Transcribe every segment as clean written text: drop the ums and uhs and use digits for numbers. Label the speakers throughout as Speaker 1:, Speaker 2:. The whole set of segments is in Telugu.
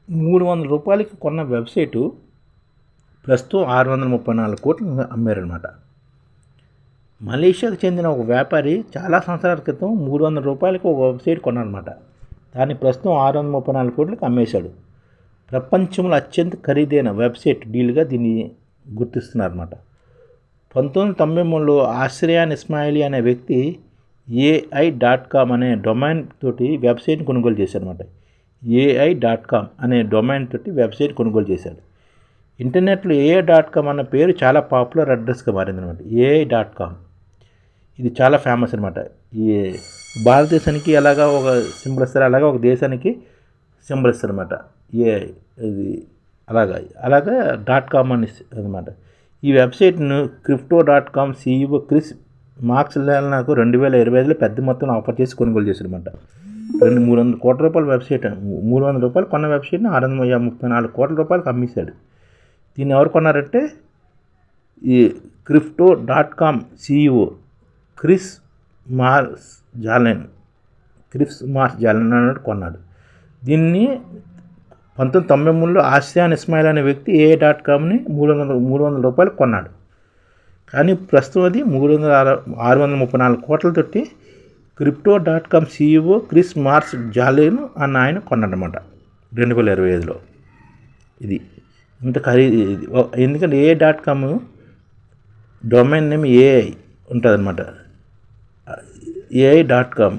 Speaker 1: రూ. 300 కొన్న వెబ్సైటు ప్రస్తుతం 634 కోట్లు అమ్మారనమాట. మలేషియాకు చెందిన ఒక వ్యాపారి చాలా సంవత్సరాల క్రితం రూ. 300 ఒక వెబ్సైట్ కొన్నారనమాట. దాన్ని ప్రస్తుతం 634 కోట్లకు అమ్మేశాడు. ప్రపంచంలో అత్యంత ఖరీదైన వెబ్సైట్ డీల్గా దీన్ని గుర్తిస్తున్నారన్నమాట. 1993లో ఆశ్రయాన్ ఇస్మాయిలీ అనే వ్యక్తి AI.com అనే డొమైన్ తోటి వెబ్సైట్ని కొనుగోలు చేశాడనమాట. AI.com అనే డొమైన్ తోటి వెబ్సైట్ కొనుగోలు చేశాడు. ఇంటర్నెట్లో AI.com అన్న పేరు చాలా పాపులర్ అడ్రస్గా మారిందనమాట. AI.com ఇది చాలా ఫేమస్ అనమాట. ఈ భారతదేశానికి అలాగా ఒక సింబల్ ఇస్తారు, అలాగా ఒక దేశానికి సింబల్ ఇస్తారు అనమాట. ఇది అలాగా .com అని అనమాట. ఈ వెబ్సైట్ను Crypto.com CEO క్రిస్ మార్క్స్లెల్నాకు 2025లో పెద్ద మొత్తంలో ఆఫర్ చేసి కొనుగోలు చేశారనమాట. 300 కోట్ల రూపాయల వెబ్సైట్, $300 కొన్న వెబ్సైట్ని 634 కోట్ల రూపాయలకు అమ్మేశాడు. దీన్ని ఎవరు కొన్నారంటే ఈ Crypto.com CEO క్రిస్ మార్స్ జాలెన్ అన్నాడు కొన్నాడు. దీన్ని 1993లో ఆశ్రయాన్ ఇస్మాయిల్ అనే వ్యక్తి AI.comని $300 కొన్నాడు. కానీ ప్రస్తుతం అది 634 కోట్లతోటి Crypto.com CEO క్రిస్ మార్స్ జాలెన్ అన్న ఆయన కొన్నాడనమాట 2025లో. ఇది ఇంత ఖరీదు. ఎందుకంటే AI.com డొమైన్ నేమ్ AI ఉంటుందన్నమాట. AI.com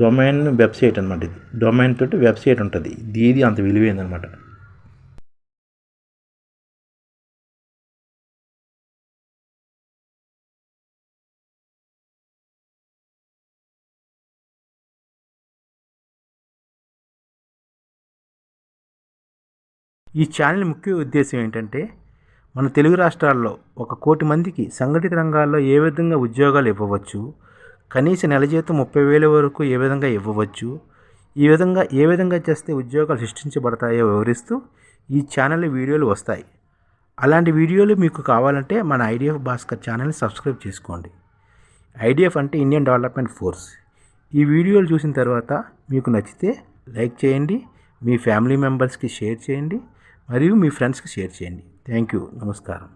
Speaker 1: డొమైన్ వెబ్సైట్ అనమాట. ఇది డొమైన్ తోటి వెబ్సైట్ ఉంటుంది. ఇది అంత విలువైందనమాట. ఈ ఛానల్ ముఖ్య ఉద్దేశం ఏంటంటే మన తెలుగు రాష్ట్రాల్లో 1 కోటి మందికి సంఘటిత రంగాల్లో ఏ విధంగా ఉద్యోగాలు ఇవ్వవచ్చు, కనీస నెల జీతం 30,000 వరకు ఏ విధంగా ఇవ్వవచ్చు, ఏ విధంగా చేస్తే ఉద్యోగాలు సృష్టించబడతాయో వివరిస్తూ ఈ ఛానల్ వీడియోలు వస్తాయి. అలాంటి వీడియోలు మీకు కావాలంటే మన IDF భాస్కర్ ఛానల్ని సబ్స్క్రైబ్ చేసుకోండి. IDF అంటే ఇండియన్ డెవలప్మెంట్ ఫోర్స్. ఈ వీడియోలు చూసిన తర్వాత మీకు నచ్చితే లైక్ చేయండి, మీ ఫ్యామిలీ మెంబర్స్కి షేర్ చేయండి, మరియు మీ ఫ్రెండ్స్కి షేర్ చేయండి. Thank you. నమస్కారం.